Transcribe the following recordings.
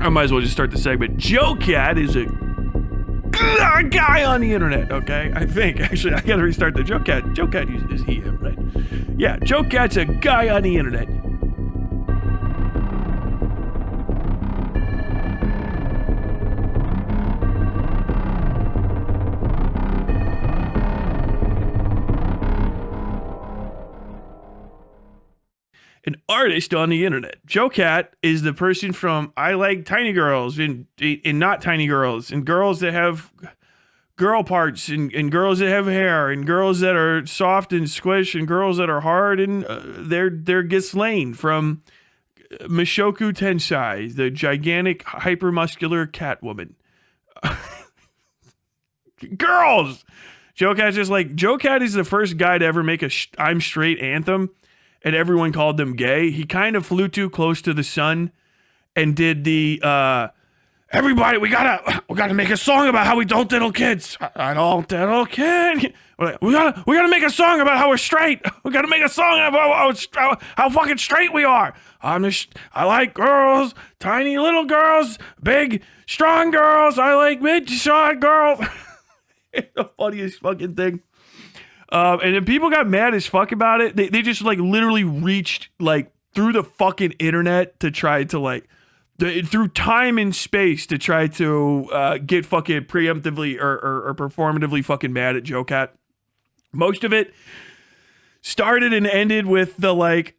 I might as well just start the segment. JoCat is a guy on the internet, okay? I think. Actually, I gotta restart the JoCat. JoCat is he, him, right? Yeah, JoCat's a guy on the internet. An artist on the internet. JoCat is the person from I Like Tiny Girls and not tiny girls and girls that have girl parts and girls that have hair and girls that are soft and squish and girls that are hard and they're Ghislaine from Mushoku Tensei, the gigantic hypermuscular cat woman. Girls! JoCat's just like, JoCat is the first guy to ever make a I'm Straight anthem. And everyone called them gay. He kind of flew too close to the sun and did the everybody, we gotta make a song about how we don't diddle kids. I don't diddle kids. We gotta make a song about how we're straight. We gotta make a song about how fucking straight we are. I like girls, tiny little girls, big strong girls. I like mid-shot girls. It's the funniest fucking thing. And then people got mad as fuck about it. They just like literally reached like through the fucking internet to try to like through time and space to try to get fucking preemptively or performatively fucking mad at JoCat. Most of it started and ended with the like,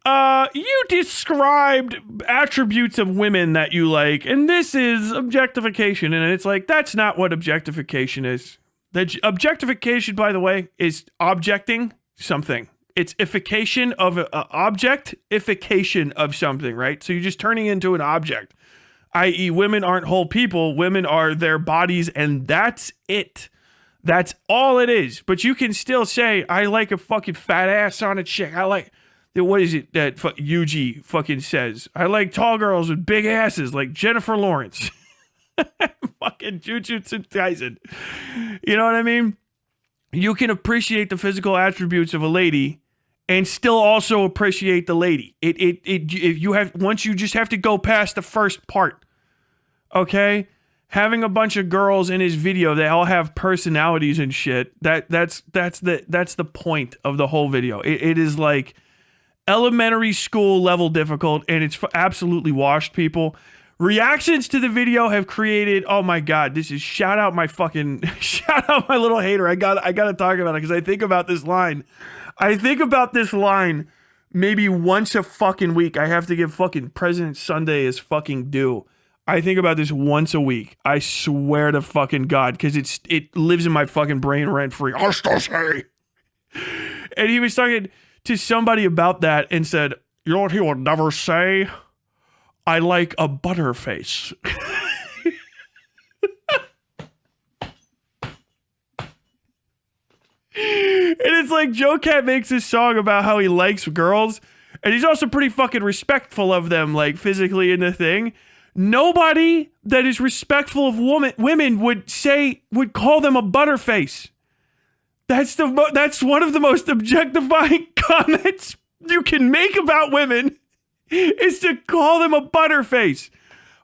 you described attributes of women that you like, and this is objectification. And it's like, that's not what objectification is. The objectification, by the way, is objecting something. It's ification of objectification of something, right? So you're just turning into an object, i.e. women aren't whole people. Women are their bodies, and that's it. That's all it is. But you can still say, I like a fucking fat ass on a chick. I like, what is it that Yuji fucking says? I like tall girls with big asses like Jennifer Lawrence. Fucking Jujutsu Kaisen. You know what I mean? You can appreciate the physical attributes of a lady and still also appreciate the lady. Once you just have to go past the first part. Okay? Having a bunch of girls in his video that all have personalities and shit, that's the point of the whole video. It is like elementary school level difficult, and it's absolutely washed, people. Reactions to the video have created, oh my god, this is shout out my little hater. I gotta talk about it because I think about this line. Maybe once a fucking week. I have to give fucking President Sunday his fucking due. I think about this once a week. I swear to fucking God, because it lives in my fucking brain rent free. I still say. And he was talking to somebody about that and said, you know what he would never say? I like a butterface. And it's like JoCat makes this song about how he likes girls, and he's also pretty fucking respectful of them, like physically in the thing. Nobody that is respectful of women would call them a butterface. That's one of the most objectifying comments you can make about women. Is to call them a butterface.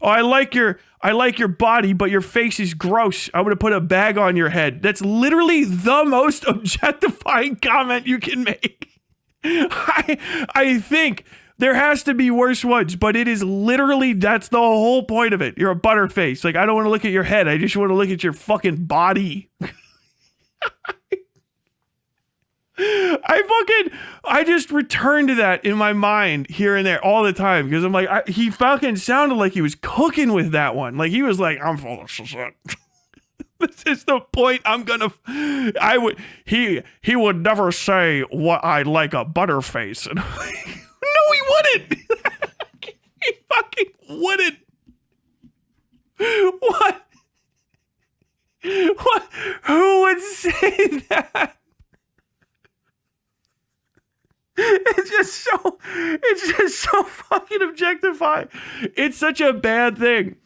Oh, I like your body, but your face is gross. I'm gonna put a bag on your head. That's literally the most objectifying comment you can make. I think there has to be worse ones, but it is literally, that's the whole point of it. You're a butterface. Like, I don't want to look at your head. I just want to look at your fucking body. I just return to that in my mind here and there all the time because I'm like, he fucking sounded like he was cooking with that one. Like he was like, I'm full of shit. This is the point he would never say what I like a butterface. And I'm like, no, he wouldn't. He fucking wouldn't. What? Who would say that? It's just so fucking objectifying. It's such a bad thing.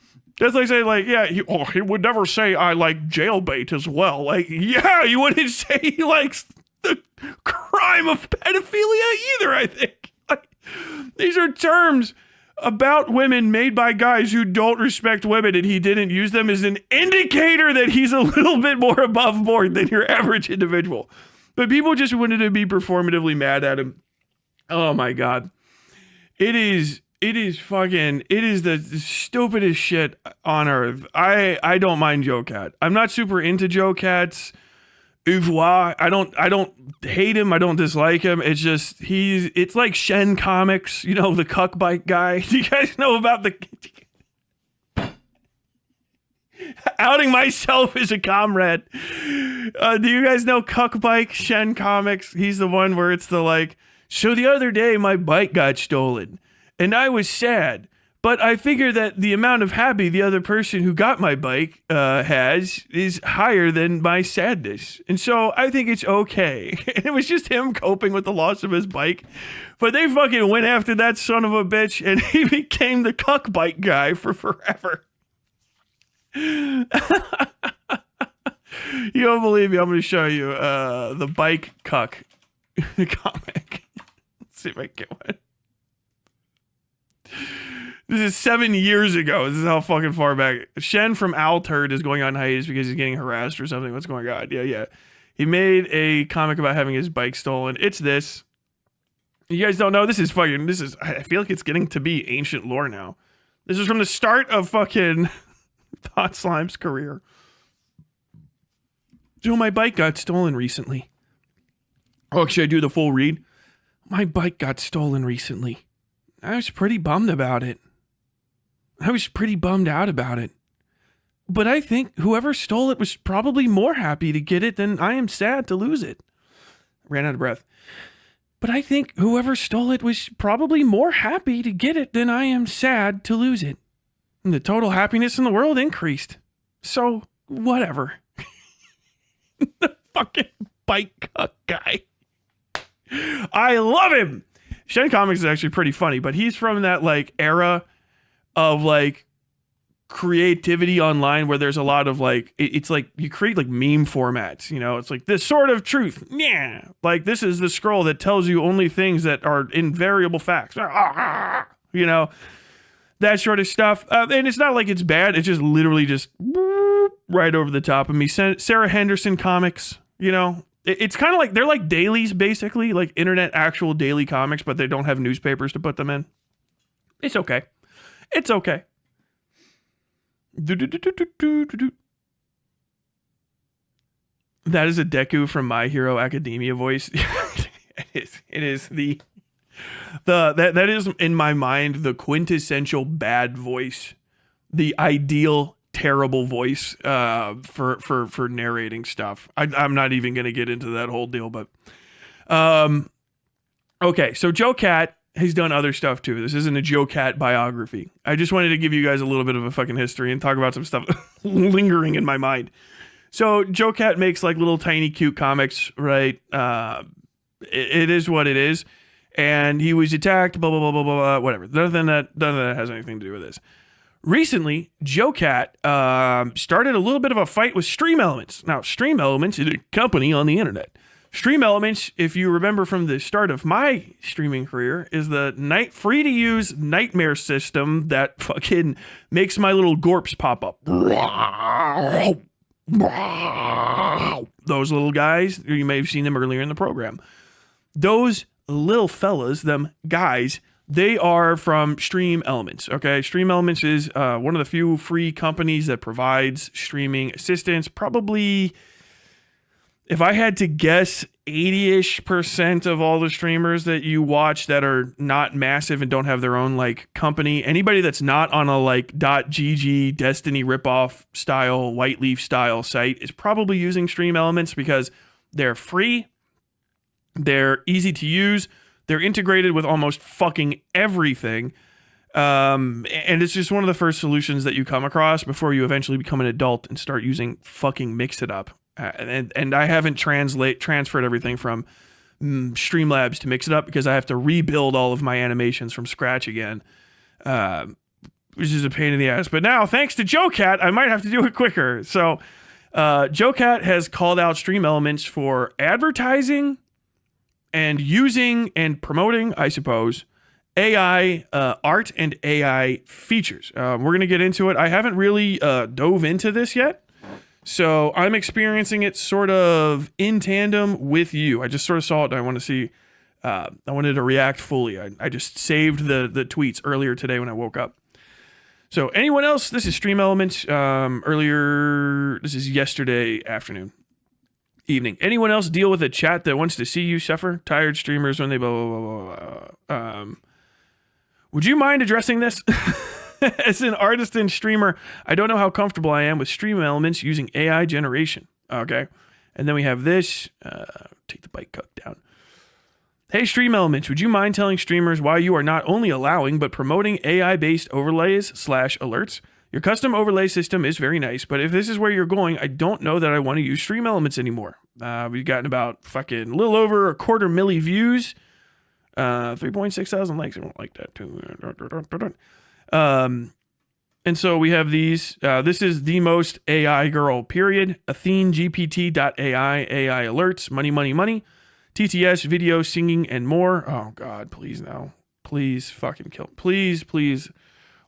That's like saying, like, yeah, he would never say I like jailbait as well. Like, yeah, you wouldn't say he likes the crime of pedophilia either, I think. Like, these are terms about women made by guys who don't respect women, and he didn't use them as an indicator that he's a little bit more above board than your average individual. But people just wanted to be performatively mad at him. Oh my God. It is the stupidest shit on earth. I don't mind JoCat. I'm not super into JoCat's oeuvre. I don't hate him. I don't dislike him. It's just, it's like Shen Comics, you know, the cuck bike guy. Do you guys know about the outing myself as a comrade? Do you guys know cuck bike Shen Comics? He's the one where it's the like, so the other day my bike got stolen and I was sad. But I figure that the amount of happy the other person who got my bike has is higher than my sadness. And so I think it's okay. And it was just him coping with the loss of his bike. But they fucking went after that son of a bitch, and he became the cuck bike guy for forever. You don't believe me? I'm going to show you the bike cuck comic. Let's see if I can get one. This is 7 years ago. This is how fucking far back. Shen from Turd is going on hiatus because he's getting harassed or something. What's going on? Yeah. He made a comic about having his bike stolen. It's this. You guys don't know? I feel like it's getting to be ancient lore now. This is from the start of fucking Thought Slime's career. Joe, my bike got stolen recently. Oh, should I do the full read? My bike got stolen recently. I was pretty bummed about it. I was pretty bummed out about it. But I think whoever stole it was probably more happy to get it than I am sad to lose it. Ran out of breath. But I think whoever stole it was probably more happy to get it than I am sad to lose it. And the total happiness in the world increased. So, whatever. The fucking bike cuck guy. I love him. Shen Comics is actually pretty funny, but he's from that like era of like creativity online where there's a lot of like, it's like you create like meme formats, you know, it's like this sort of truth. Yeah. Like this is the scroll that tells you only things that are invariable facts, you know, that sort of stuff. And it's not like it's bad. It's just literally just right over the top of me. Sarah Henderson Comics, you know, it's kind of like, they're like dailies basically, like internet actual daily comics, but they don't have newspapers to put them in. It's okay. It's okay. That is a Deku from My Hero Academia voice. It is that is in my mind the quintessential bad voice, the ideal terrible voice for narrating stuff. I'm not even gonna get into that whole deal, but okay. So JoCat has done other stuff too. This isn't a JoCat biography. I just wanted to give you guys a little bit of a fucking history and talk about some stuff lingering in my mind. So JoCat makes like little tiny cute comics, right? It is what it is. And he was attacked, blah, blah, blah, blah, blah, whatever. None of that has anything to do with this. Recently, JoCat started a little bit of a fight with StreamElements. Now, StreamElements is a company on the internet. StreamElements, if you remember from the start of my streaming career, is the free-to-use nightmare system that fucking makes my little gorps pop up. Those little guys, you may have seen them earlier in the program. Those little fellas, them guys, they are from StreamElements, okay? StreamElements is one of the few free companies that provides streaming assistance. Probably, if I had to guess, 80-ish% of all the streamers that you watch that are not massive and don't have their own like company, anybody that's not on a like .gg Destiny ripoff style, white leaf style site is probably using StreamElements because they're free, they're easy to use, they're integrated with almost fucking everything. And it's just one of the first solutions that you come across before you eventually become an adult and start using fucking Mix It Up. And I haven't transferred everything from Streamlabs to Mix It Up because I have to rebuild all of my animations from scratch again, which is a pain in the ass. But now, thanks to JoCat, I might have to do it quicker. So JoCat has called out StreamElements for advertising and using and promoting, I suppose, AI art and AI features. We're going to get into it. I haven't really dove into this yet. So I'm experiencing it sort of in tandem with you. I just sort of saw it and I want to see, I wanted to react fully. I just saved the tweets earlier today when I woke up. So anyone else, this is StreamElements this is yesterday afternoon, evening. Anyone else deal with a chat that wants to see you suffer? Tired streamers when they blah, blah, blah, blah. Would you mind addressing this? As an artist and streamer, I don't know how comfortable I am with StreamElements using AI generation. Okay. And then we have this. Take the bike cook down. Hey, StreamElements, would you mind telling streamers why you are not only allowing, but promoting AI-based overlays / alerts? Your custom overlay system is very nice, but if this is where you're going, I don't know that I want to use StreamElements anymore. We've gotten about fucking a little over a 250,000 views. 3.6 thousand likes. I don't like that too. And so we have these. This is the most AI girl, period. Athene GPT.ai, AI alerts, money, money, money. TTS, video, singing, and more. Oh, God, please no. Please fucking kill. Please, please.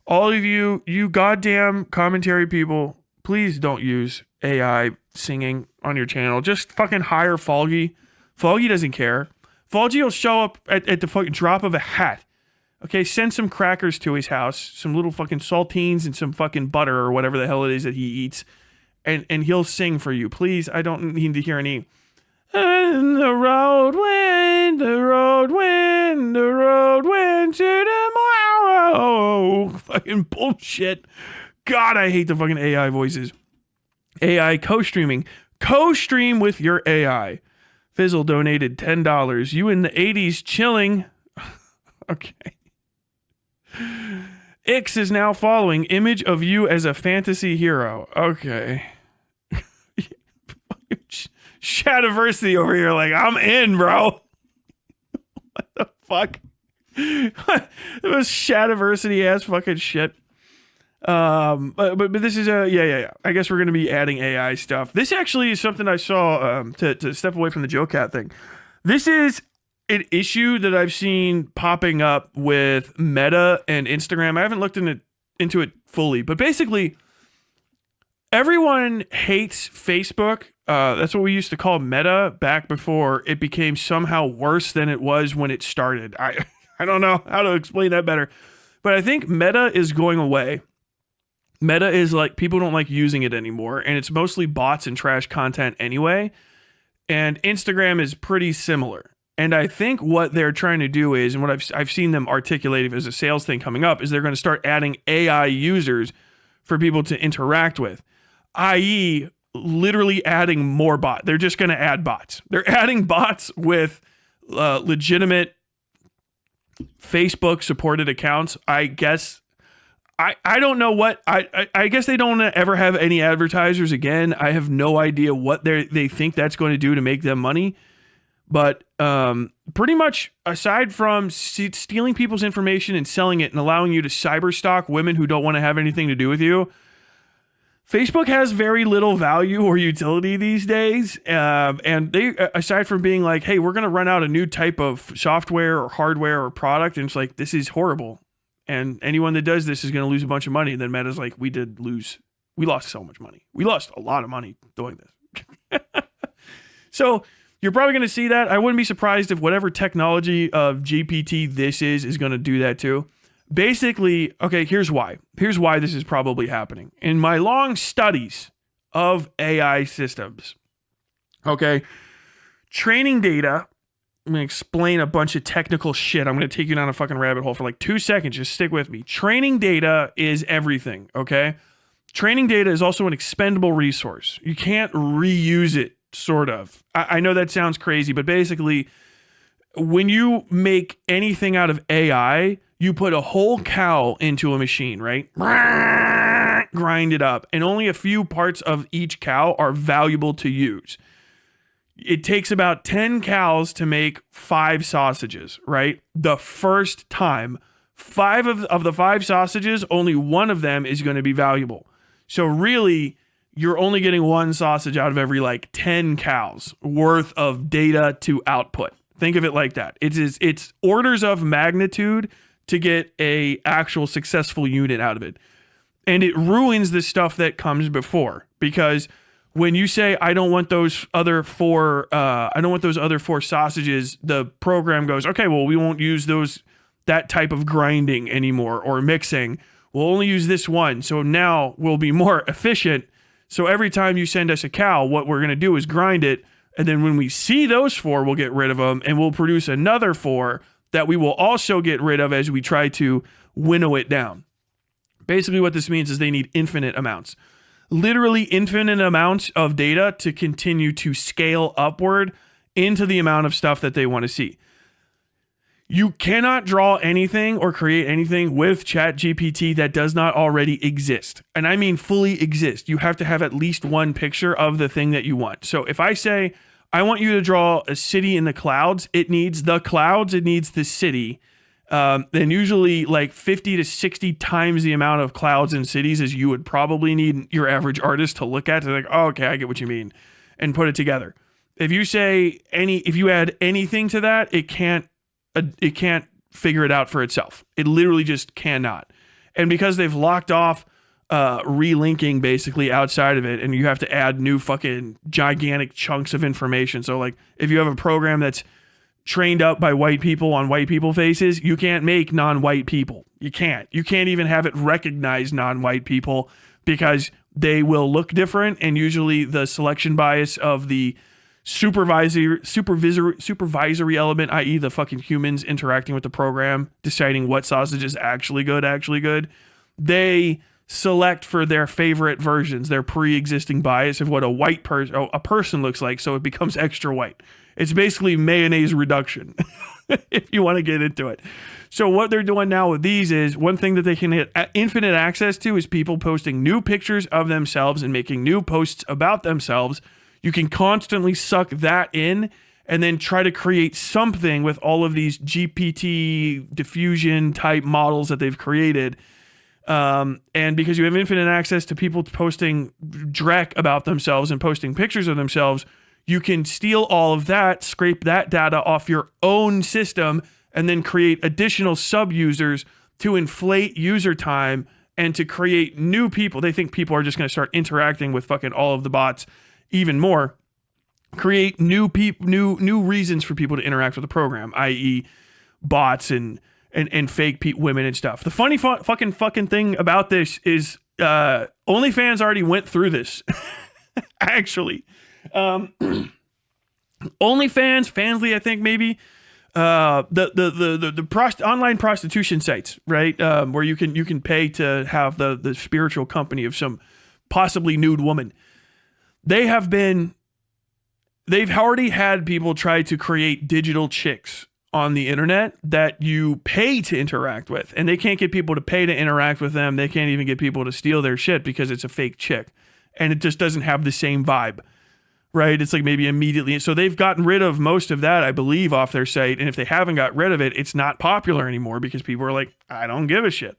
All of you, you goddamn commentary people, please don't use AI singing on your channel. Just fucking hire Foggy. Foggy doesn't care. Foggy will show up at the fucking drop of a hat. Okay, send some crackers to his house, some little fucking saltines and some fucking butter or whatever the hell it is that he eats, and he'll sing for you. Please, I don't need to hear any. And the road wind, the road wind, the road wind to tomorrow. Fucking bullshit. God, I hate the fucking AI voices. AI co-streaming. Co-stream with your AI. Fizzle donated $10. You in the 80s chilling. Okay. Ix is now following image of you as a fantasy hero. Okay. Shadiversity over here, like, I'm in, bro. What the fuck? It was Shadiversity ass fucking shit. But this is yeah. I guess we're gonna be adding AI stuff. This actually is something I saw to step away from the JoCat thing. This is an issue that I've seen popping up with Meta and Instagram. I haven't looked into it fully, but basically everyone hates Facebook. That's what we used to call Meta back before it became somehow worse than it was when it started. I don't know how to explain that better, but I think Meta is going away. Meta is like, people don't like using it anymore, and it's mostly bots and trash content anyway. And Instagram is pretty similar. And I think what they're trying to do is, and what I've seen them articulate as a sales thing coming up, is they're going to start adding AI users for people to interact with, i.e., literally adding more bots. They're just going to add bots. They're adding bots with legitimate Facebook supported accounts. I guess I don't know what I guess they don't ever have any advertisers again. I have no idea what they think that's going to do to make them money. But pretty much, aside from stealing people's information and selling it and allowing you to cyberstalk women who don't want to have anything to do with you, Facebook has very little value or utility these days. And they, aside from being like, hey, we're going to run out a new type of software or hardware or product, and it's like, this is horrible. And anyone that does this is going to lose a bunch of money. And then Meta's like, we lost so much money. We lost a lot of money doing this. So you're probably going to see that. I wouldn't be surprised if whatever technology of GPT this is going to do that too. Basically, okay, here's why. Here's why this is probably happening. In my long studies of AI systems, okay, training data, I'm going to explain a bunch of technical shit. I'm going to take you down a fucking rabbit hole for like 2 seconds. Just stick with me. Training data is everything, okay? Training data is also an expendable resource. You can't reuse it, sort of. I know that sounds crazy, but basically, when you make anything out of AI, you put a whole cow into a machine, right? Grind it up. And only a few parts of each cow are valuable to use. It takes about 10 cows to make 5 sausages, right? The first time, 5 of the 5 sausages, only 1 of them is going to be valuable. So really, you're only getting 1 sausage out of every like 10 cows worth of data to output. Think of it like that. It's orders of magnitude to get a actual successful unit out of it. And it ruins the stuff that comes before, because when you say, I don't want those other four sausages, the program goes, okay, well, we won't use that type of grinding anymore or mixing. We'll only use this one. So now we'll be more efficient. So every time you send us a cow, what we're going to do is grind it. And then when we see those 4, we'll get rid of them, and we'll produce another 4 that we will also get rid of as we try to winnow it down. Basically what this means is they need infinite amounts. Literally infinite amounts of data to continue to scale upward into the amount of stuff that they want to see. You cannot draw anything or create anything with ChatGPT that does not already exist. And I mean fully exist. You have to have at least one picture of the thing that you want. So if I say, I want you to draw a city in the clouds, it needs the clouds, it needs the city. Then usually like 50 to 60 times the amount of clouds and cities as you would probably need your average artist to look at. To like, oh, okay, I get what you mean, and put it together. If you add anything to that, it can't figure it out for itself. It literally just cannot. And because they've locked off relinking basically outside of it, and you have to add new fucking gigantic chunks of information. So like if you have a program that's trained up by white people on white people faces, you can't make non-white people. You can't even have it recognize non-white people, because they will look different, and usually the selection bias of the supervisory element, i.e. the fucking humans interacting with the program, deciding what sausage is actually good, they select for their favorite versions, their pre-existing bias of what a person looks like, so it becomes extra white. It's basically mayonnaise reduction, if you want to get into it. So what they're doing now with these is, one thing that they can get infinite access to is people posting new pictures of themselves and making new posts about themselves. You can constantly suck that in and then try to create something with all of these GPT diffusion type models that they've created. And because you have infinite access to people posting dreck about themselves and posting pictures of themselves, you can steal all of that, scrape that data off your own system, and then create additional sub-users to inflate user time and to create new people. They think people are just going to start interacting with fucking all of the bots even more. Create new reasons for people to interact with the program, i.e. bots and fake women and stuff. The funny fucking thing about this is OnlyFans already went through this. Actually. OnlyFans, Fansly, I think maybe, the online prostitution sites, right? Where you can pay to have the spiritual company of some possibly nude woman. They've already had people try to create digital chicks on the internet that you pay to interact with, and they can't get people to pay to interact with them. They can't even get people to steal their shit because it's a fake chick, and it just doesn't have the same vibe. Right? It's like maybe immediately. So they've gotten rid of most of that, I believe, off their site. And if they haven't got rid of it, it's not popular anymore because people are like, I don't give a shit.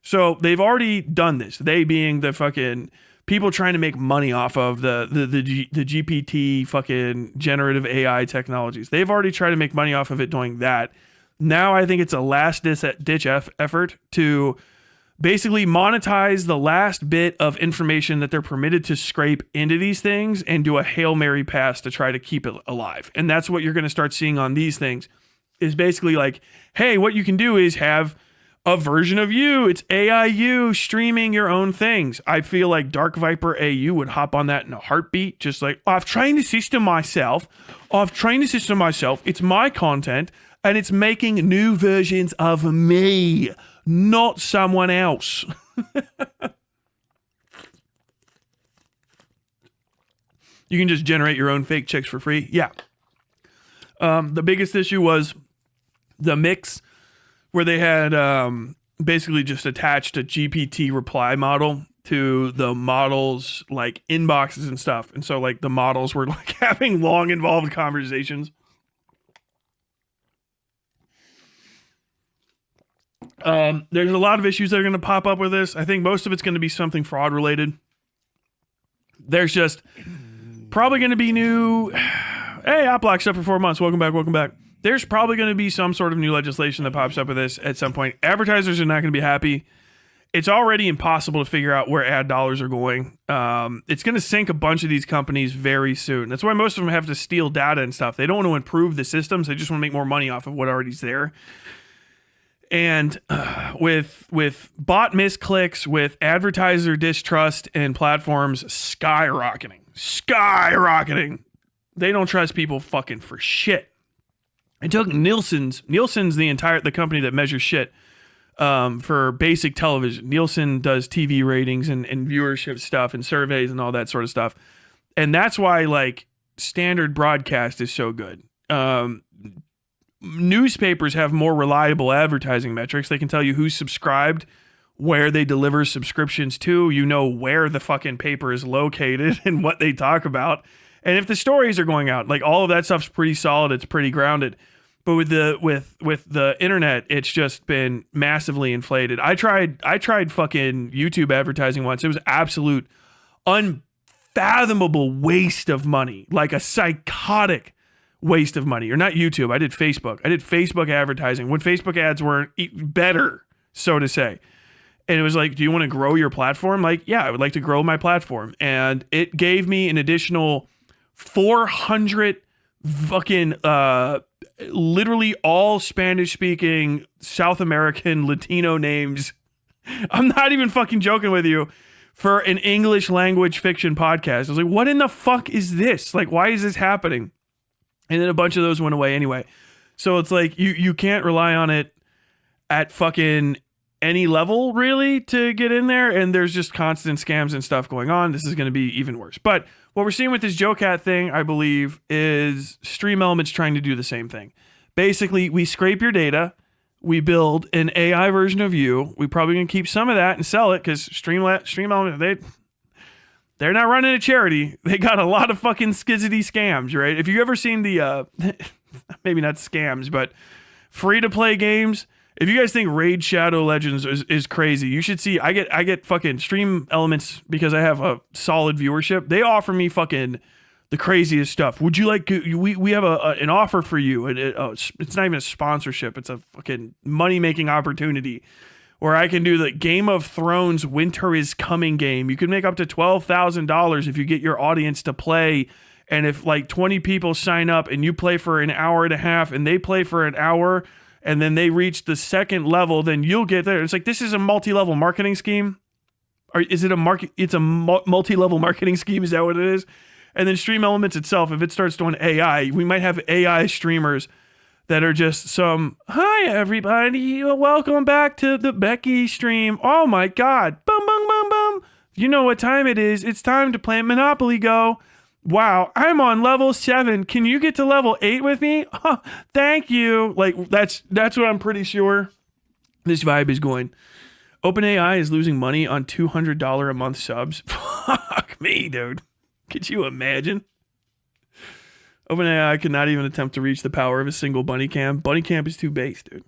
So they've already done this. They being the fucking people trying to make money off of the GPT fucking generative AI technologies. They've already tried to make money off of it doing that. Now I think it's a last ditch effort to basically monetize the last bit of information that they're permitted to scrape into these things and do a Hail Mary pass to try to keep it alive. And that's what you're going to start seeing on these things, is basically like, hey, what you can do is have a version of you. It's AI you streaming your own things. I feel like Dark Viper AU would hop on that in a heartbeat. Just like, I've trained the system myself. It's my content, and it's making new versions of me, not someone else. You can just generate your own fake chicks for free. Yeah. The biggest issue was the mix, where they had basically just attached a GPT reply model to the models' like inboxes and stuff. And so like the models were like having long involved conversations. There's a lot of issues that are going to pop up with this. I think most of it's going to be something fraud related. There's just probably going to be new. Hey, Oplock, up for 4 months. Welcome back. there's probably going to be some sort of new legislation that pops up with this at some point. Advertisers are not going to be happy. It's already impossible to figure out where ad dollars are going. It's going to sink a bunch of these companies very soon. That's why most of them have to steal data and stuff. They don't want to improve the systems. They just want to make more money off of what already's there. And with bot misclicks, with advertiser distrust and platforms skyrocketing, they don't trust people fucking for shit. I took Nielsen's the company that measures shit for basic television. Nielsen does TV ratings and viewership stuff and surveys and all that sort of stuff. And that's why like standard broadcast is so good. Newspapers have more reliable advertising metrics. They can tell you who's subscribed, where they deliver subscriptions to, you know where the fucking paper is located and what they talk about. And if the stories are going out, like all of that stuff's pretty solid, it's pretty grounded. But with the internet, it's just been massively inflated. I tried fucking YouTube advertising once. It was absolute unfathomable waste of money, like a psychotic waste of money. Or not YouTube. I did Facebook. I did Facebook advertising when Facebook ads weren't better, so to say. And it was like, do you want to grow your platform? Like, yeah, I would like to grow my platform. And it gave me an additional 400 fucking literally all Spanish speaking South American Latino names. I'm not even fucking joking with you, for an English language fiction podcast. I was like, what in the fuck is this? Like, why is this happening? And then a bunch of those went away anyway. So it's like you can't rely on it at fucking any level really to get in there. And there's just constant scams and stuff going on. This is going to be even worse. But what we're seeing with this JoCat thing, I believe, is StreamElements trying to do the same thing. Basically, we scrape your data. We build an AI version of you. We probably going to keep some of that and sell it because StreamElements, they're not running a charity. They got a lot of fucking skizzity scams, right? If you ever seen the, maybe not scams, but free-to-play games, if you guys think Raid Shadow Legends is crazy, you should see, I get fucking StreamElements because I have a solid viewership. They offer me fucking the craziest stuff. Would you like, we have an offer for you. And it's not even a sponsorship. It's a fucking money-making opportunity where I can do the Game of Thrones Winter is Coming game. You can make up to $12,000 if you get your audience to play. And if like 20 people sign up and you play for an hour and a half and they play for an hour and then they reach the second level, then you'll get there. It's like, this is a multi-level marketing scheme. Or is it it's a multi-level marketing scheme. Is that what it is? And then StreamElements itself, if it starts doing AI, we might have AI streamers that are just some, hi everybody, welcome back to the Becky stream. Oh my God, boom, boom, boom, boom. You know what time it is. It's time to play Monopoly Go. Wow, I'm on level 7. Can you get to level 8 with me? Oh, thank you. Like, that's what I'm pretty sure this vibe is going. OpenAI is losing money on $200 a month subs. Fuck me, dude. Could you imagine? OpenAI could not even attempt to reach the power of a single bunny cam. Bunny cam is too base, dude.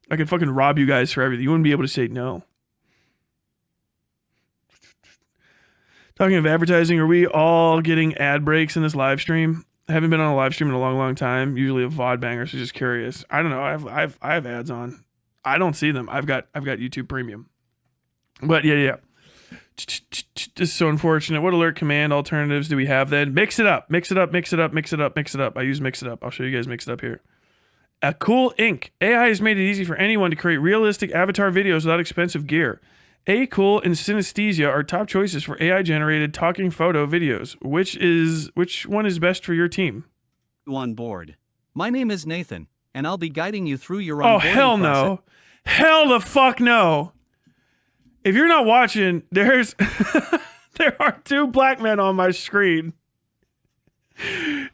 I could fucking rob you guys for everything. You wouldn't be able to say no. Talking of advertising, are we all getting ad breaks in this live stream? I haven't been on a live stream in a long, long time. Usually a VOD banger, so just curious. I don't know. I have ads on. I don't see them. I've got YouTube Premium. But yeah. This is so unfortunate. What alert command alternatives do we have then? Mix it up. I use Mix It Up. I'll show you guys Mix It Up here. A Cool Ink. AI has made it easy for anyone to create realistic avatar videos without expensive gear. A Cool and Synesthesia are top choices for AI generated talking photo videos. Which one is best for your team? On board. My name is Nathan, and I'll be guiding you through your onboarding hell process. No. Hell the fuck no. If you're not watching, there are 2 black men on my screen.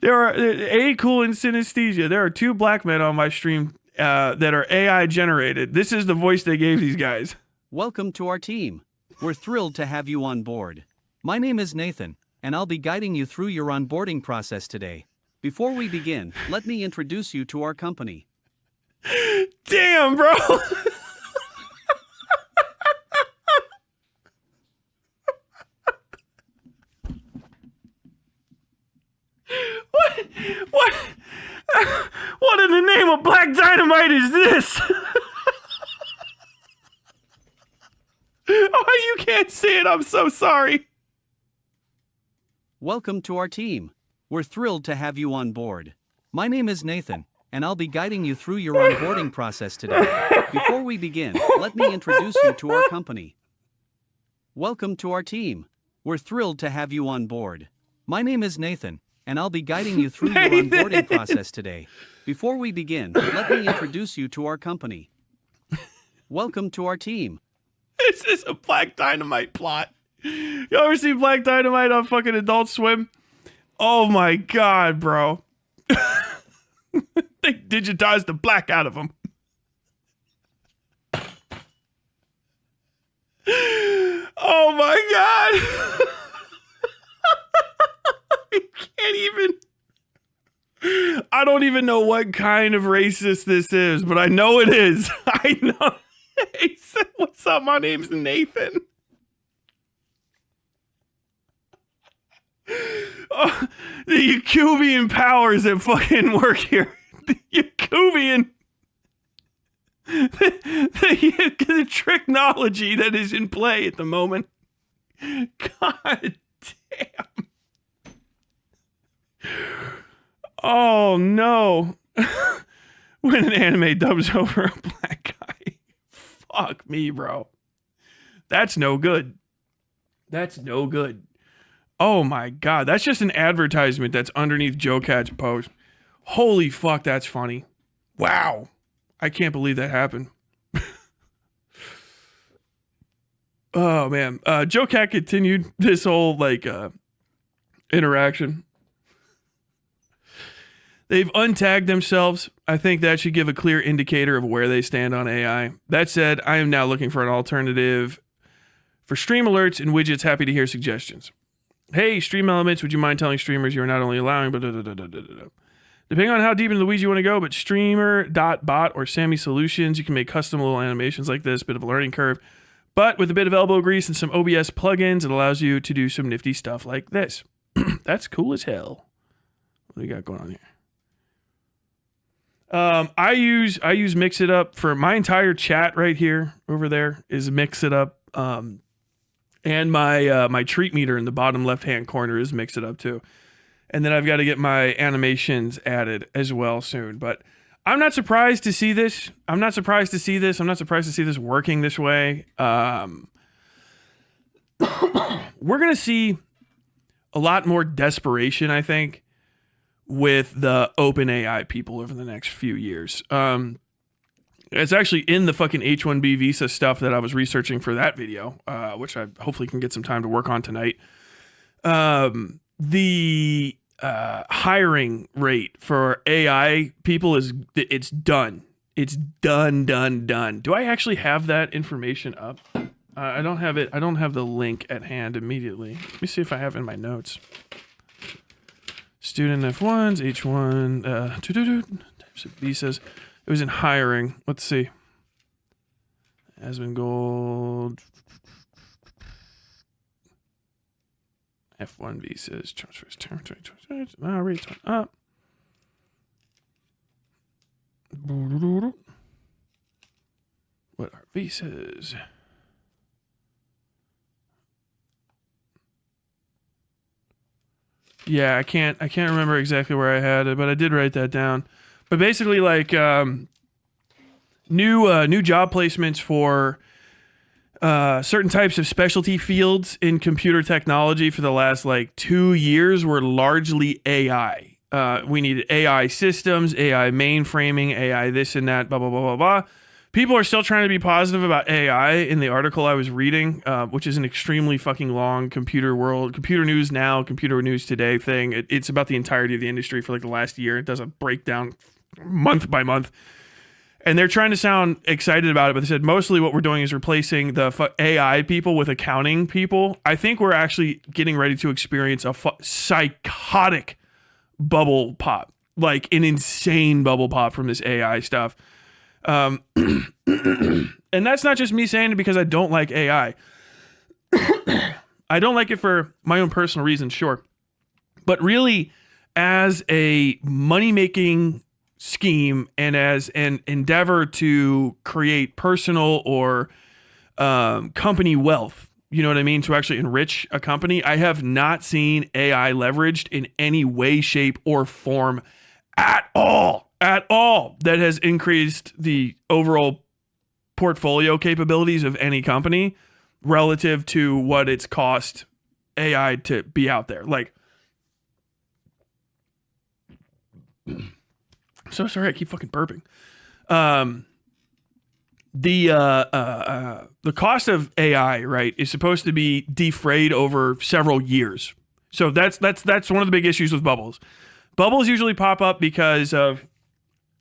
There are A Cool and Synesthesia. There are 2 black men on my stream that are AI generated. This is the voice they gave these guys. Welcome to our team. We're thrilled to have you on board. My name is Nathan, and I'll be guiding you through your onboarding process today. Before we begin, let me introduce you to our company. Damn, bro. What in the name of Black Dynamite is this? Oh, you can't see it. I'm so sorry. Welcome to our team. We're thrilled to have you on board. My name is Nathan, and I'll be guiding you through your onboarding process today. Before we begin, let me introduce you to our company. Welcome to our team. We're thrilled to have you on board. My name is Nathan, and I'll be guiding you through your onboarding process today. Before we begin, let me introduce you to our company. Welcome to our team. This is a Black Dynamite plot. You ever see Black Dynamite on fucking Adult Swim? Oh my god, bro. They digitized the black out of him. Oh my god. I can't even. I don't even know what kind of racist this is, but I know it is. I know. He said, "What's up? My name's Nathan." Oh, the Yakubian powers that fucking work here. The Yakubian. The technology that is in play at the moment. God damn. Oh no. When an anime dubs over a black guy. Fuck me, bro. That's no good. That's no good. Oh my god, that's just an advertisement that's underneath JoCat's post. Holy fuck, that's funny. Wow. I can't believe that happened. Oh man. JoCat continued this whole interaction. They've untagged themselves. I think that should give a clear indicator of where they stand on AI. That said, I am now looking for an alternative for stream alerts and widgets. Happy to hear suggestions. Hey, StreamElements, would you mind telling streamers you are not only allowing, but depending on how deep into the weeds you want to go, but streamer.bot or Sammy Solutions, you can make custom little animations like this, bit of a learning curve. But with a bit of elbow grease and some OBS plugins, it allows you to do some nifty stuff like this. That's cool as hell. What do we got going on here? I use Mix It Up for my entire chat right here. Over there is Mix It Up. And my treat meter in the bottom left-hand corner is Mix It Up too. And then I've got to get my animations added as well soon. But I'm not surprised to see this. I'm not surprised to see this working this way. We're going to see a lot more desperation, I think, with the OpenAI people over the next few years. It's actually in the fucking H-1B visa stuff that I was researching for that video, which I hopefully can get some time to work on tonight. The hiring rate for AI people it's done. It's done. Do I actually have that information up? I don't have it. I don't have the link at hand immediately. Let me see if I have it in my notes. Student F1s, H1, types of visas. It was in hiring. Let's see. Aspen Gold. F1 visas. Transfers. Rates went up. What are visas? Yeah, I can't remember exactly where I had it, but I did write that down. But basically, like new job placements for certain types of specialty fields in computer technology for the last 2 years were largely AI. We needed AI systems, AI mainframing, AI this and that, blah blah blah blah blah. People are still trying to be positive about AI in the article I was reading, which is an extremely fucking long computer news now, computer news today thing. It's about the entirety of the industry for the last year. It does a breakdown month by month. And they're trying to sound excited about it, but they said mostly what we're doing is replacing the AI people with accounting people. I think we're actually getting ready to experience a psychotic bubble pop, like an insane bubble pop from this AI stuff. And that's not just me saying it because I don't like AI. I don't like it for my own personal reasons, sure. But really, as a money-making scheme and as an endeavor to create personal or company wealth, you know what I mean, to actually enrich a company, I have not seen AI leveraged in any way, shape, or form at all, that has increased the overall portfolio capabilities of any company relative to what it's cost AI to be out there. Like, so sorry, I keep fucking burping. The cost of AI, right, is supposed to be defrayed over several years. So that's one of the big issues with bubbles. Bubbles usually pop up because of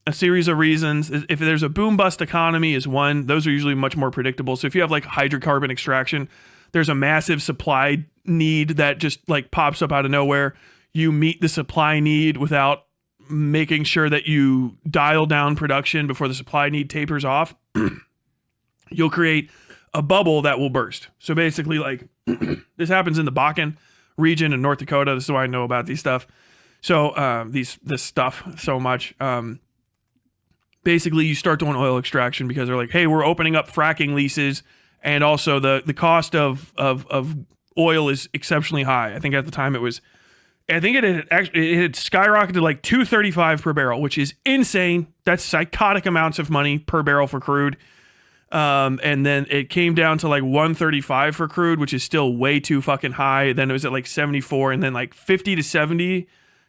a series of reasons. If there's a boom bust economy is one, those are usually much more predictable. So if you have like hydrocarbon extraction, there's a massive supply need that just like pops up out of nowhere. You meet the supply need without making sure that you dial down production before the supply need tapers off. You'll create a bubble that will burst. So basically, like, this happens in the Bakken region in North Dakota. This is why I know about these stuff. So this stuff so much. Basically, you start doing oil extraction because they're like, hey, we're opening up fracking leases, and also the cost of oil is exceptionally high. I think at the time it had skyrocketed to like $2.35 per barrel, which is insane. That's psychotic amounts of money per barrel for crude. And then it came down to like $1.35 for crude, which is still way too fucking high. Then it was at like 74, and then like $50 to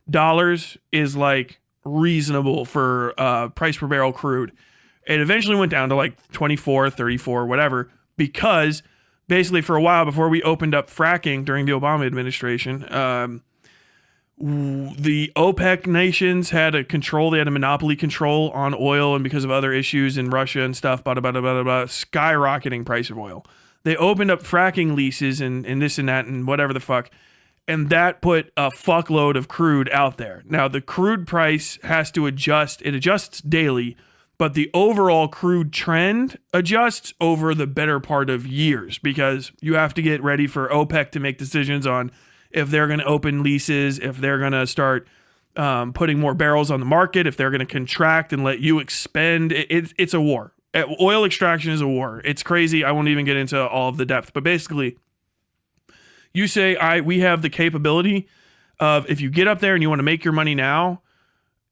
$70 is like reasonable for price per barrel crude. It eventually went down to like 24, 34, whatever, because basically for a while before we opened up fracking during the Obama administration, the OPEC nations had a monopoly control on oil, and because of other issues in Russia and stuff, skyrocketing price of oil. They opened up fracking leases and this and that and whatever the fuck, and that put a fuckload of crude out there. Now, the crude price has to adjust. It adjusts daily, but the overall crude trend adjusts over the better part of years, because you have to get ready for OPEC to make decisions on if they're going to open leases, if they're going to start putting more barrels on the market, if they're going to contract and let you expend. It's a war. Oil extraction is a war. It's crazy. I won't even get into all of the depth. But basically, you say, we have the capability of, if you get up there and you want to make your money now,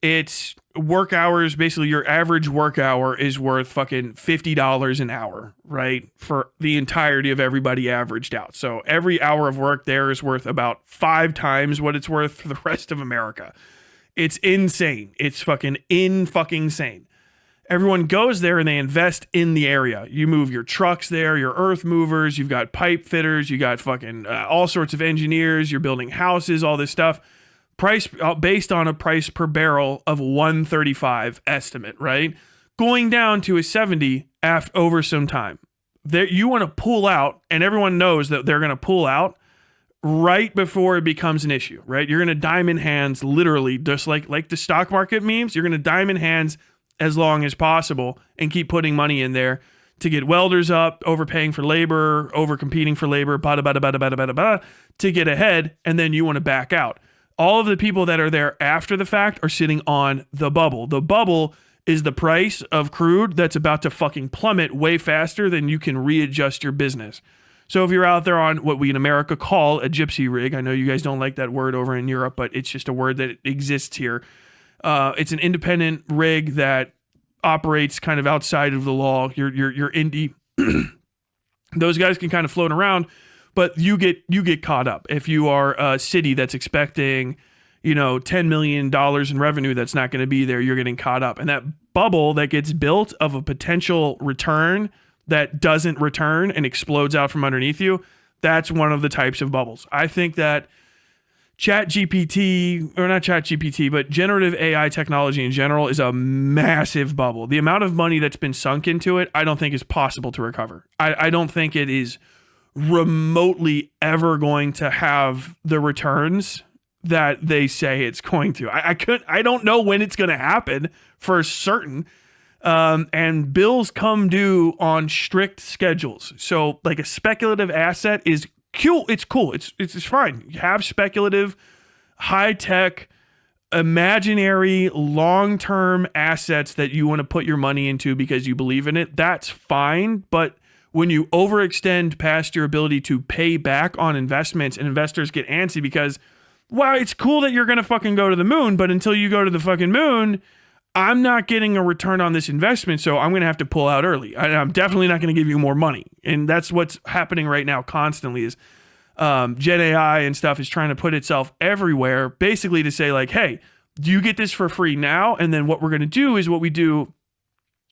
it's work hours. Basically, your average work hour is worth fucking $50 an hour, right? For the entirety of everybody averaged out. So every hour of work there is worth about 5 times what it's worth for the rest of America. It's insane. It's fucking insane. Everyone goes there and they invest in the area. You move your trucks there, your earth movers, you've got pipe fitters, you got fucking all sorts of engineers, you're building houses, all this stuff. Price based on a price per barrel of $1.35 estimate, right? Going down to a 70 over some time. There, you want to pull out, and everyone knows that they're going to pull out right before it becomes an issue, right? You're going to diamond hands, literally, just like the stock market memes. You're going to diamond hands as long as possible and keep putting money in there to get welders up, overpaying for labor, overcompeting for labor, to get ahead, and then you want to back out. All of the people that are there after the fact are sitting on the bubble. The bubble is the price of crude that's about to fucking plummet way faster than you can readjust your business. So if you're out there on what we in America call a gypsy rig, I know you guys don't like that word over in Europe, but it's just a word that exists here. It's an independent rig that operates kind of outside of the law. You're indie. Those guys can kind of float around, but you get caught up. If you are a city that's expecting, $10 million in revenue that's not going to be there, you're getting caught up. And that bubble that gets built of a potential return that doesn't return and explodes out from underneath you, that's one of the types of bubbles. I think that but generative AI technology in general is a massive bubble. The amount of money that's been sunk into it, I don't think is possible to recover. I don't think it is remotely ever going to have the returns that they say it's going to. I don't know when it's going to happen for certain. And bills come due on strict schedules. So like a speculative asset is cool. It's cool. It's fine. You have speculative, high tech, imaginary long-term assets that you want to put your money into because you believe in it, that's fine. But when you overextend past your ability to pay back on investments, and investors get antsy because, wow, it's cool that you're going to fucking go to the moon, but until you go to the fucking moon, I'm not getting a return on this investment, so I'm going to have to pull out early. I'm definitely not going to give you more money. And that's what's happening right now constantly is Gen AI and stuff is trying to put itself everywhere, basically to say like, hey, do you get this for free now? And then what we're going to do is what we do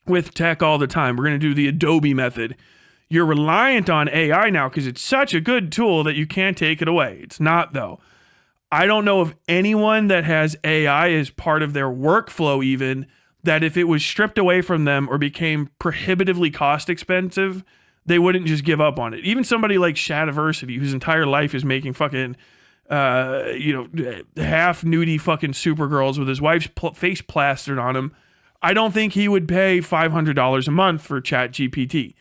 with tech all the time. We're going to do the Adobe method. You're reliant on AI now because it's such a good tool that you can't take it away. It's not, though. I don't know of anyone that has AI as part of their workflow, even that if it was stripped away from them or became prohibitively cost expensive, they wouldn't just give up on it. Even somebody like Shadiversity, whose entire life is making fucking, half nudie fucking Supergirls with his wife's face plastered on him. I don't think he would pay $500 a month for ChatGPT.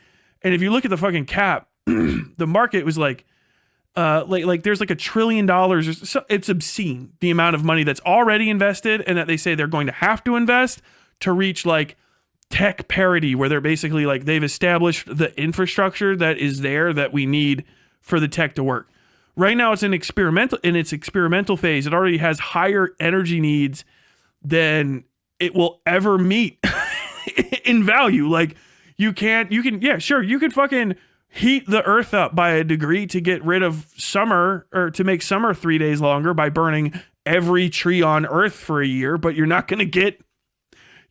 And if you look at the fucking cap, the market was like there's like $1 trillion. It's obscene the amount of money that's already invested and that they say they're going to have to invest to reach like tech parity, where they're basically like they've established the infrastructure that is there that we need for the tech to work. Right now, it's in its experimental phase. It already has higher energy needs than it will ever meet in value. Like you can fucking heat the earth up by a degree to get rid of summer or to make summer 3 days longer by burning every tree on earth for a year, but you're not going to get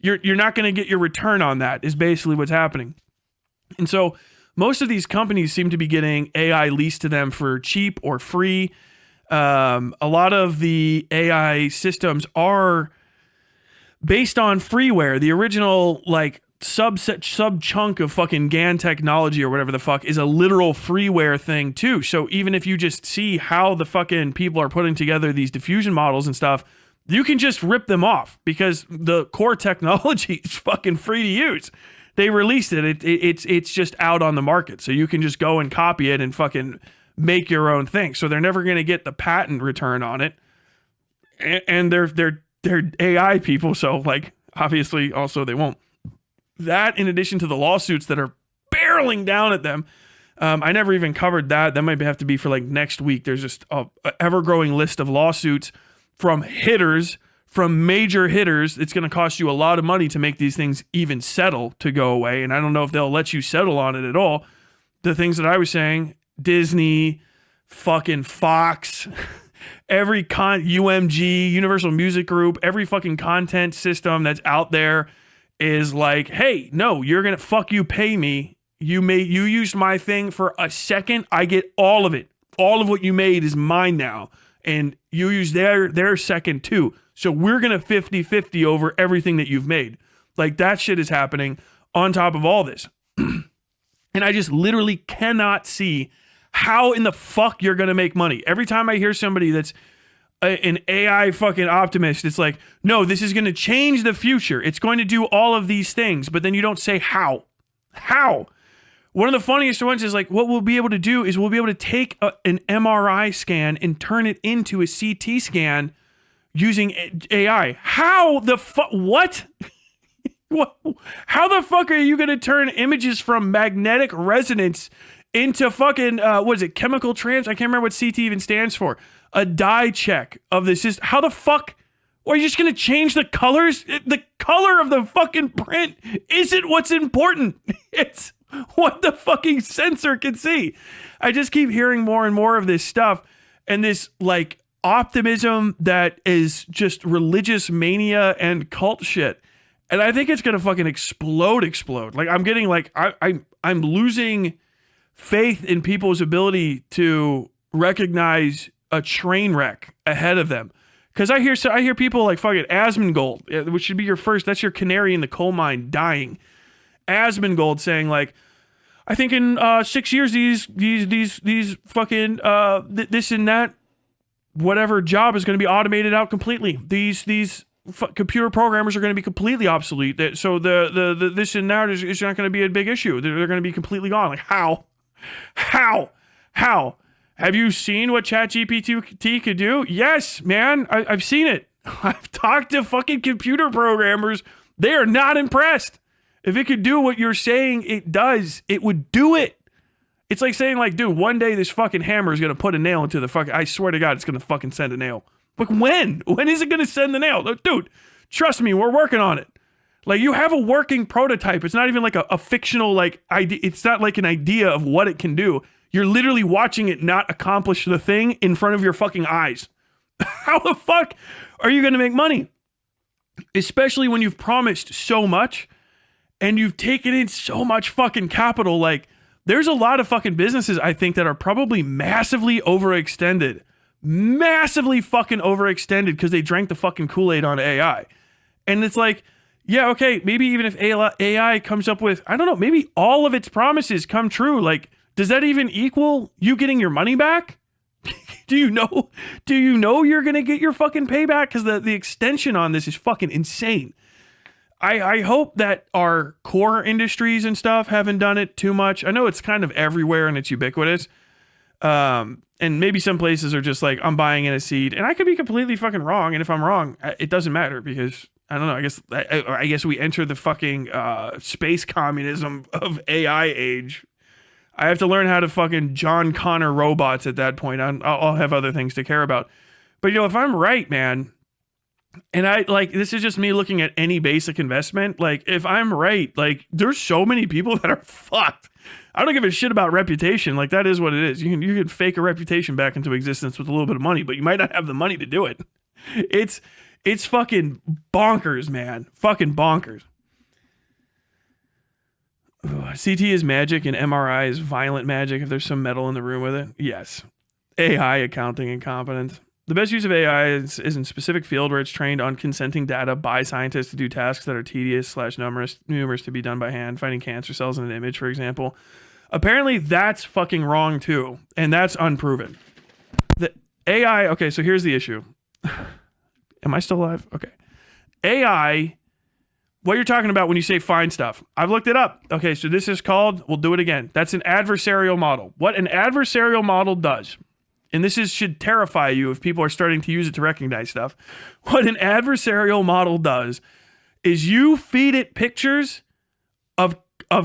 your return on that is basically what's happening. And so most of these companies seem to be getting AI leased to them for cheap or free. A lot of the AI systems are based on freeware. The original like sub chunk of fucking GAN technology or whatever the fuck is a literal freeware thing too. So even if you just see how the fucking people are putting together these diffusion models and stuff, you can just rip them off because the core technology is fucking free to use. They released it. It's just out on the market. So you can just go and copy it and fucking make your own thing. So they're never going to get the patent return on it. And they're AI people. So like, obviously also they won't. That in addition to the lawsuits that are barreling down at them. I never even covered that. That might have to be for like next week. There's just a ever-growing list of lawsuits from major hitters. It's going to cost you a lot of money to make these things even settle to go away. And I don't know if they'll let you settle on it at all. The things that I was saying, Disney, fucking Fox, every UMG, Universal Music Group, every fucking content system that's out there is like, hey, no, you're going to fuck you, pay me. You used my thing for a second. I get all of it. All of what you made is mine now. And you use their second too. So we're going to 50-50 over everything that you've made. Like that shit is happening on top of all this. And I just literally cannot see how in the fuck you're going to make money. Every time I hear somebody that's an AI fucking optimist, it's like, no, this is going to change the future. It's going to do all of these things. But then you don't say how. How? One of the funniest ones is like, what we'll be able to do is we'll be able to take an MRI scan and turn it into a CT scan using AI. How the fuck? What? How the fuck are you going to turn images from magnetic resonance into fucking, what is it, chemical trans? I can't remember what CT even stands for. A dye check of the system. How the fuck? Or are you just going to change the colors? The color of the fucking print isn't what's important. It's what the fucking sensor can see. I just keep hearing more and more of this stuff and this like optimism that is just religious mania and cult shit. And I think it's going to fucking explode. Like I'm getting like, I'm losing faith in people's ability to recognize a train wreck ahead of them. Cause I hear people like fucking Asmongold, which should be that's your canary in the coal mine dying. Asmongold saying like, I think in 6 years, these fucking, this and that, whatever job is going to be automated out completely. These computer programmers are going to be completely obsolete. So the this and that is not going to be a big issue. They're going to be completely gone. Like how? Have you seen what ChatGPT could do? Yes, man. I've seen it. I've talked to fucking computer programmers. They are not impressed. If it could do what you're saying it does, it would do it. It's like saying, like, dude, one day this fucking hammer is going to put a nail into the fucking, I swear to God, it's going to fucking send a nail. Like, when? When is it going to send the nail? Dude, trust me, we're working on it. Like, you have a working prototype. It's not even like a fictional, like, idea. It's not like an idea of what it can do. You're literally watching it not accomplish the thing in front of your fucking eyes. How the fuck are you going to make money? Especially when you've promised so much and you've taken in so much fucking capital. Like, there's a lot of fucking businesses, I think, that are probably massively overextended. Massively fucking overextended because they drank the fucking Kool-Aid on AI. And it's like, yeah, okay, maybe even if AI comes up with, I don't know, maybe all of its promises come true. Like, does that even equal you getting your money back? Do you know you're going to get your fucking payback? Because the extension on this is fucking insane. I hope that our core industries and stuff haven't done it too much. I know it's kind of everywhere and it's ubiquitous. And maybe some places are just like, I'm buying in a seed. And I could be completely fucking wrong. And if I'm wrong, it doesn't matter because, I don't know, I guess we enter the fucking space communism of AI age. I have to learn how to fucking John Connor robots at that point. I'll have other things to care about. But, you know, if I'm right, man, and I like, this is just me looking at any basic investment. Like, if I'm right, like, there's so many people that are fucked. I don't give a shit about reputation. Like, that is what it is. You can fake a reputation back into existence with a little bit of money, but you might not have the money to do it. It's fucking bonkers, man. Fucking bonkers. CT is magic and MRI is violent magic if there's some metal in the room with it. Yes. AI accounting incompetence. The best use of AI is in specific field where it's trained on consenting data by scientists to do tasks that are tedious / numerous to be done by hand, finding cancer cells in an image, for example. Apparently that's fucking wrong too, and that's unproven. The AI, okay, so here's the issue. Am I still alive? Okay. AI, what you're talking about when you say find stuff, I've looked it up. Okay, so this is called, we'll do it again. That's an adversarial model. What an adversarial model does, and this should terrify you if people are starting to use it to recognize stuff. What an adversarial model does is you feed it pictures of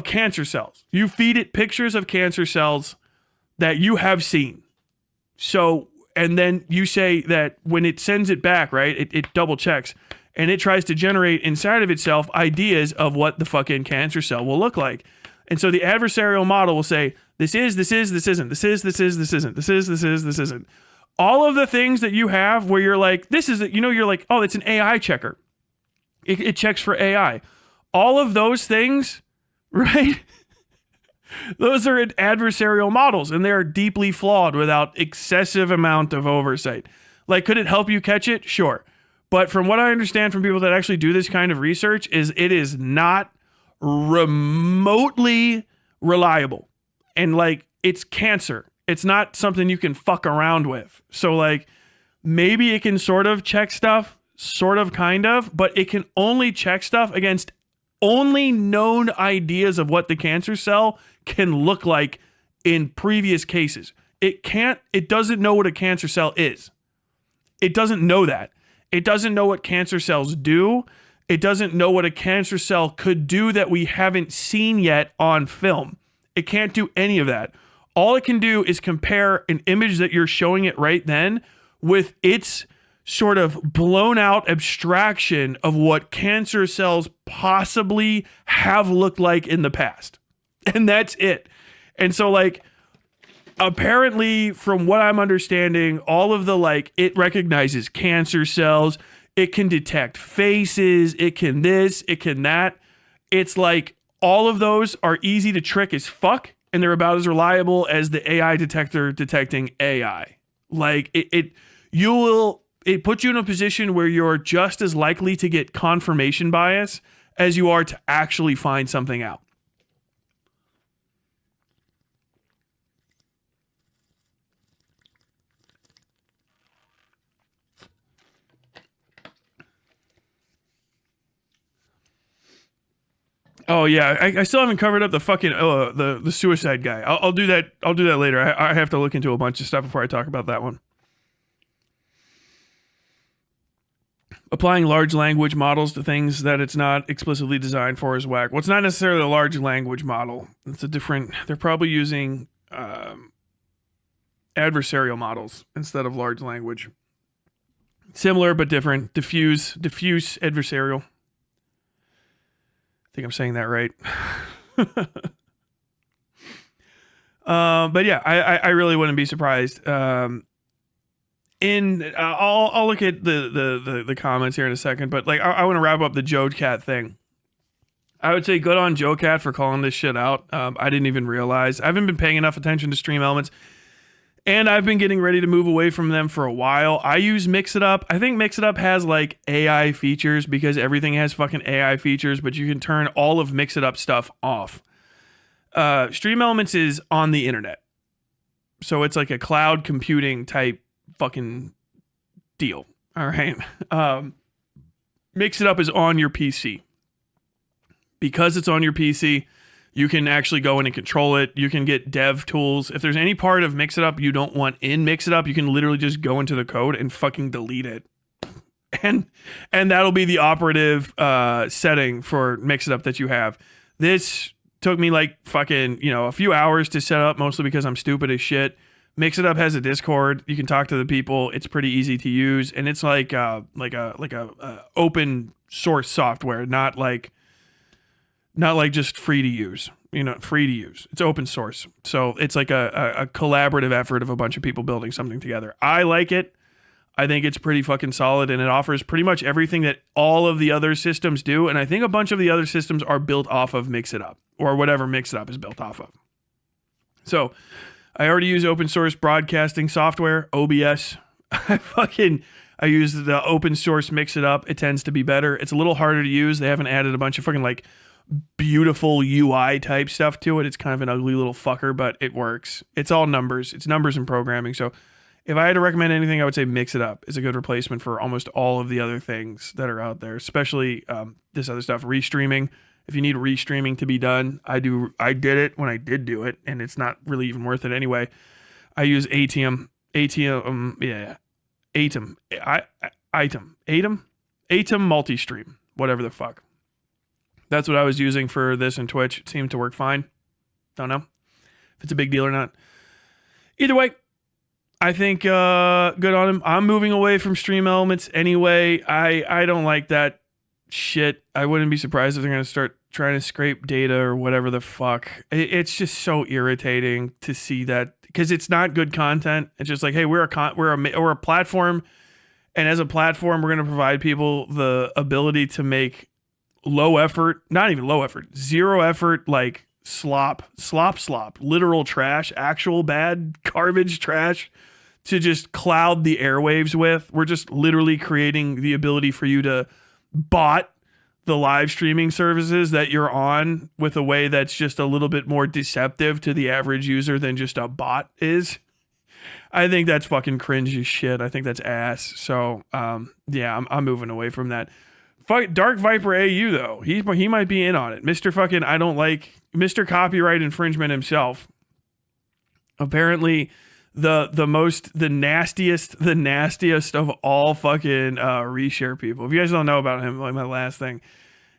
cancer cells. You feed it pictures of cancer cells that you have seen. So, and then you say that when it sends it back, right, it double checks and it tries to generate inside of itself ideas of what the fucking cancer cell will look like. And so the adversarial model will say, this isn't, this isn't. All of the things that you have where you're like, this is, you're like, oh, it's an AI checker. It checks for AI. All of those things, right? Those are adversarial models and they're deeply flawed without excessive amount of oversight. Like, could it help you catch it? Sure. But from what I understand from people that actually do this kind of research is it is not remotely reliable. And like, it's cancer. It's not something you can fuck around with. So like, maybe it can sort of check stuff, sort of, kind of, but it can only check stuff against only known ideas of what the cancer cell can look like in previous cases. It doesn't know what a cancer cell is. It doesn't know that. It doesn't know what cancer cells do. It doesn't know what a cancer cell could do that we haven't seen yet on film. It can't do any of that. All it can do is compare an image that you're showing it right then with its sort of blown out abstraction of what cancer cells possibly have looked like in the past. And that's it. And so like, apparently from what I'm understanding, all of the like, it recognizes cancer cells, it can detect faces, it can this, it can that. It's like all of those are easy to trick as fuck, and they're about as reliable as the AI detector detecting AI. Like it puts you in a position where you're just as likely to get confirmation bias as you are to actually find something out. Oh yeah, I still haven't covered up the fucking the suicide guy. I'll do that. I'll do that later. I have to look into a bunch of stuff before I talk about that one. Applying large language models to things that it's not explicitly designed for is whack. Well, it's not necessarily a large language model. It's a different, they're probably using adversarial models instead of large language. Similar but different. Diffuse adversarial. I think I'm saying that right. But yeah, I really wouldn't be surprised. I'll look at the comments here in a second, but like I want to wrap up the JoCat thing. I would say good on JoCat for calling this shit out. I didn't even realize. I haven't been paying enough attention to StreamElements, and I've been getting ready to move away from them for a while. I use Mixitup. I think Mixitup has like AI features because everything has fucking AI features, but you can turn all of Mixitup stuff off. StreamElements is on the internet, so it's like a cloud computing type fucking deal. All right. Mixitup is on your PC. Because it's on your PC, you can actually go in and control it. You can get dev tools. If there's any part of Mixitup you don't want in Mixitup, you can literally just go into the code and fucking delete it. And that'll be the operative setting for Mixitup that you have. This took me like fucking, a few hours to set up, mostly because I'm stupid as shit. Mixitup has a Discord. You can talk to the people. It's pretty easy to use, and it's like a open source software, not like just free to use. Free to use. It's open source, so it's like a collaborative effort of a bunch of people building something together. I like it. I think it's pretty fucking solid, and it offers pretty much everything that all of the other systems do. And I think a bunch of the other systems are built off of Mixitup, or whatever Mixitup is built off of. So I already use open source broadcasting software, OBS. I use the open source Mixitup. It tends to be better. It's a little harder to use. They haven't added a bunch of fucking like beautiful UI type stuff to it. It's kind of an ugly little fucker, but it works. It's all numbers. It's numbers and programming. So if I had to recommend anything, I would say Mixitup is a good replacement for almost all of the other things that are out there, especially this other stuff, restreaming. If you need restreaming to be done, I did it when I did do it, and it's not really even worth it anyway. I use Atom multi-stream, whatever the fuck. That's what I was using for this and Twitch. It seemed to work fine. Don't know if it's a big deal or not. Either way, I think good on him. I'm moving away from StreamElements anyway. I don't like that shit. I wouldn't be surprised if they're going to start trying to scrape data or whatever the fuck. It's just so irritating to see that, because it's not good content. It's just like, hey, we're a platform, and as a platform, we're going to provide people the ability to make low effort, not even low effort, zero effort, like slop, literal trash, actual bad garbage trash to just cloud the airwaves with. We're just literally creating the ability for you to bot the live streaming services that you're on with a way that's just a little bit more deceptive to the average user than just a bot is. I think that's fucking cringe as shit. I think that's ass. So, yeah, I'm moving away from that. Dark Viper AU though, he might be in on it. Mr. fucking, I don't like Mr. Copyright Infringement himself. Apparently, the nastiest of all fucking reshare people. If you guys don't know about him, like my last thing,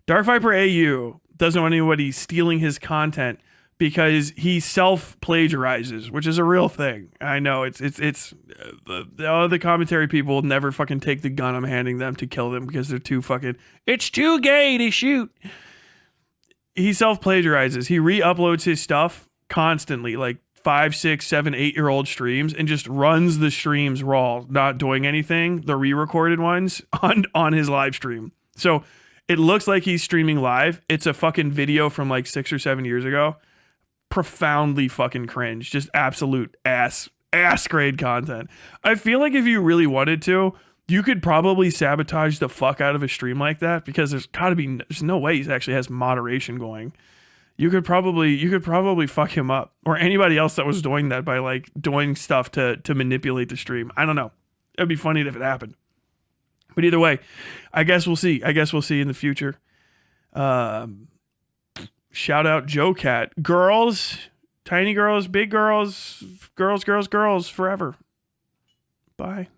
Dark Viper AU doesn't want anybody stealing his content because he self-plagiarizes, which is a real thing. I know it's the commentary people will never fucking take the gun I'm handing them to kill them because they're too fucking, it's too gay to shoot. He self-plagiarizes. He re-uploads his stuff constantly, like 5, 6, 7, 8-year-old streams, and just runs the streams raw, not doing anything, the re-recorded ones, on his live stream. So it looks like he's streaming live. It's a fucking video from like 6 or 7 years ago. Profoundly fucking cringe. Just absolute ass grade content. I feel like if you really wanted to, you could probably sabotage the fuck out of a stream like that, because there's no way he actually has moderation going. You could probably fuck him up, or anybody else that was doing that, by like doing stuff to manipulate the stream. I don't know. It'd be funny if it happened. But either way, I guess we'll see. In the future. Shout out JoCat. Girls, tiny girls, big girls, girls forever. Bye.